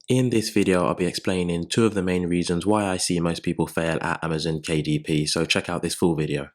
In this video, I'll be explaining two of the main reasons why I see most people fail at Amazon KDP, so check out this full video.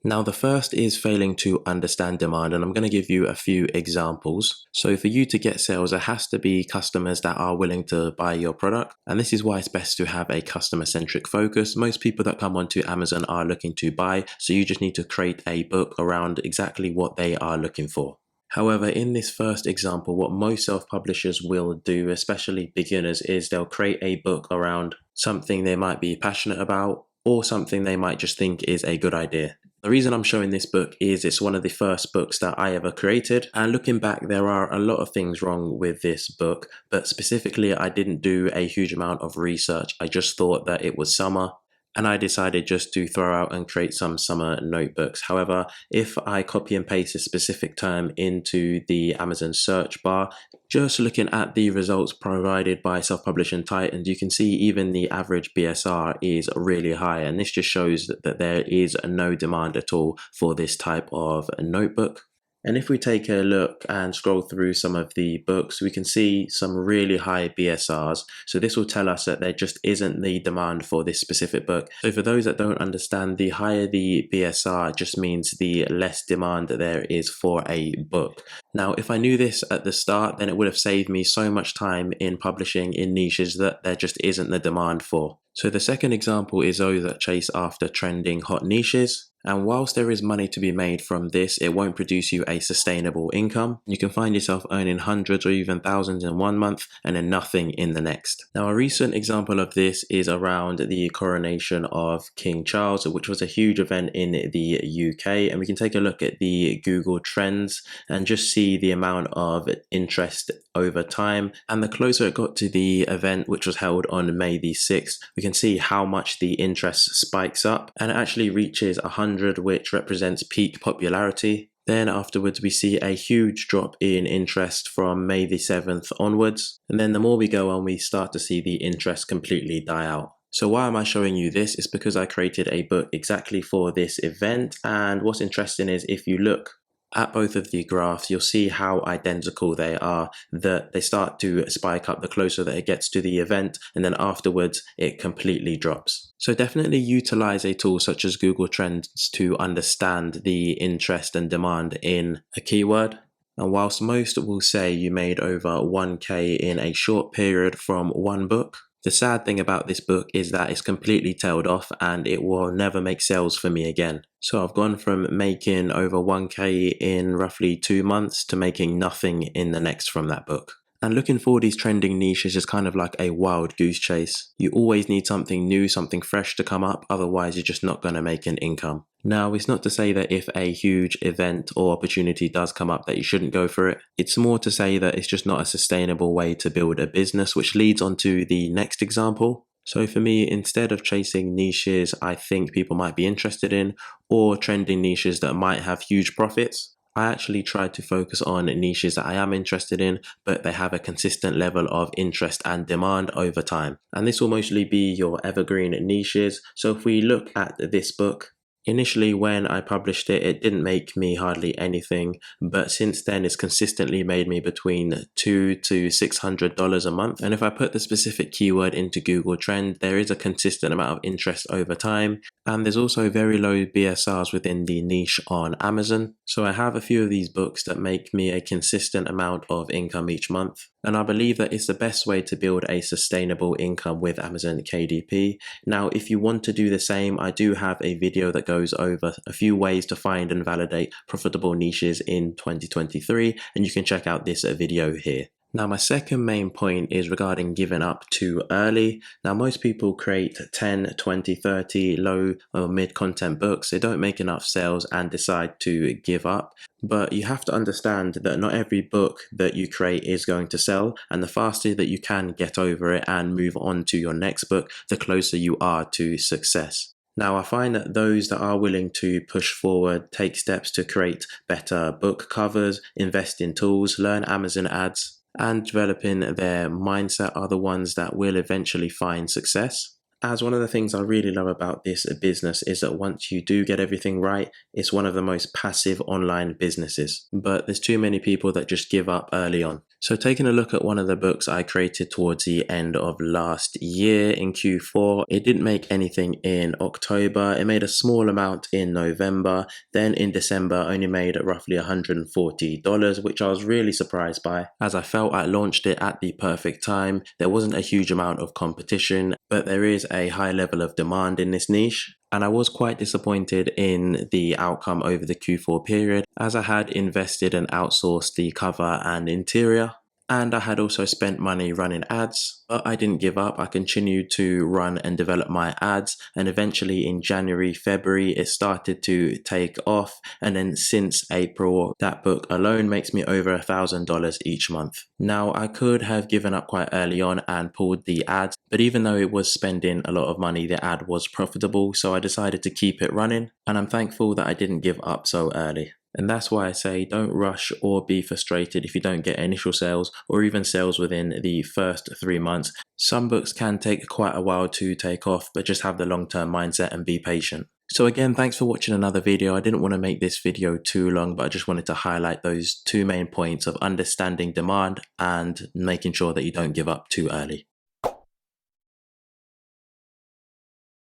Now, the first is failing to understand demand, and I'm going to give you a few examples. So for you to get sales, there has to be customers that are willing to buy your product, and this is why it's best to have a customer-centric focus. Most people that come onto Amazon are looking to buy, so you just need to create a book around exactly what they are looking for. However, in this first example, what most self-publishers will do, especially beginners, is they'll create a book around something they might be passionate about or something they might just think is a good idea. The reason I'm showing this book is it's one of the first books that I ever created, and looking back, there are a lot of things wrong with this book, but specifically I didn't do a huge amount of research. I just thought that it was summer, and I decided just to throw out and create some summer notebooks. However, if I copy and paste a specific term into the Amazon search bar, just looking at the results provided by self-publishing titans, you can see even the average BSR is really high. And this just shows that there is no demand at all for this type of notebook. And if we take a look and scroll through some of the books, we can see some really high BSRs. So this will tell us that there just isn't the demand for this specific book. So for those that don't understand, the higher the BSR just means the less demand that there is for a book. Now, if I knew this at the start, then it would have saved me so much time in publishing in niches that there just isn't the demand for. So the second example is those that chase after trending hot niches. And whilst there is money to be made from this, it won't produce you a sustainable income. You can find yourself earning hundreds or even thousands in one month and then nothing in the next. Now, a recent example of this is around the coronation of King Charles, which was a huge event in the UK. And we can take a look at the Google Trends and just see the amount of interest over time. And the closer it got to the event, which was held on May the 6th, we can see how much the interest spikes up, and it actually reaches 100, which represents peak popularity. Then afterwards, we see a huge drop in interest from May the 7th onwards. And then the more we go on, we start to see the interest completely die out. So why am I showing you this? It's because I created a book exactly for this event. And what's interesting is if you look at both of the graphs, you'll see how identical they are, that they start to spike up the closer that it gets to the event, and then afterwards it completely drops. So definitely utilize a tool such as Google Trends to understand the interest and demand in a keyword. And whilst most will say you made over 1K in a short period from one book, the sad thing about this book is that it's completely tailed off and it will never make sales for me again. So I've gone from making over 1K in roughly 2 months to making nothing in the next from that book. And looking for these trending niches is kind of like a wild goose chase. You always need something new, something fresh to come up, otherwise you're just not going to make an income. Now, it's not to say that if a huge event or opportunity does come up that you shouldn't go for it. It's more to say that it's just not a sustainable way to build a business, which leads on to the next example. So for me, instead of chasing niches I think people might be interested in, or trending niches that might have huge profits, I actually try to focus on niches that I am interested in, but they have a consistent level of interest and demand over time. And this will mostly be your evergreen niches. So if we look at this book, initially when I published it, it didn't make me hardly anything, but since then it's consistently made me between $200 to $600 a month. And if I put the specific keyword into Google Trend, there is a consistent amount of interest over time. And there's also very low BSRs within the niche on Amazon. So I have a few of these books that make me a consistent amount of income each month. And I believe that it's the best way to build a sustainable income with Amazon KDP. Now, if you want to do the same, I do have a video that goes over a few ways to find and validate profitable niches in 2023, and you can check out this video here. Now, my second main point is regarding giving up too early. Now, most people create 10, 20, 30 low or mid content books. They don't make enough sales and decide to give up. But you have to understand that not every book that you create is going to sell. And the faster that you can get over it and move on to your next book, the closer you are to success. Now, I find that those that are willing to push forward, take steps to create better book covers, invest in tools, learn Amazon ads, and developing their mindset are the ones that will eventually find success. As one of the things I really love about this business is that once you do get everything right, it's one of the most passive online businesses. But there's too many people that just give up early on. So taking a look at one of the books I created towards the end of last year in Q4, it didn't make anything in October. It made a small amount in November. Then in December only made roughly $140, which I was really surprised by, as I felt I launched it at the perfect time. There wasn't a huge amount of competition, but there is a high level of demand in this niche. And I was quite disappointed in the outcome over the Q4 period, as I had invested and outsourced the cover and interior. And I had also spent money running ads, but I didn't give up. I continued to run and develop my ads, and eventually in January, February, it started to take off. And then since April, that book alone makes me over $1,000 each month. Now, I could have given up quite early on and pulled the ads, but even though it was spending a lot of money, the ad was profitable, so I decided to keep it running, and I'm thankful that I didn't give up so early. And that's why I say don't rush or be frustrated if you don't get initial sales or even sales within the first 3 months. Some books can take quite a while to take off, but just have the long-term mindset and be patient. So again, thanks for watching another video. I didn't want to make this video too long, but I just wanted to highlight those two main points of understanding demand and making sure that you don't give up too early.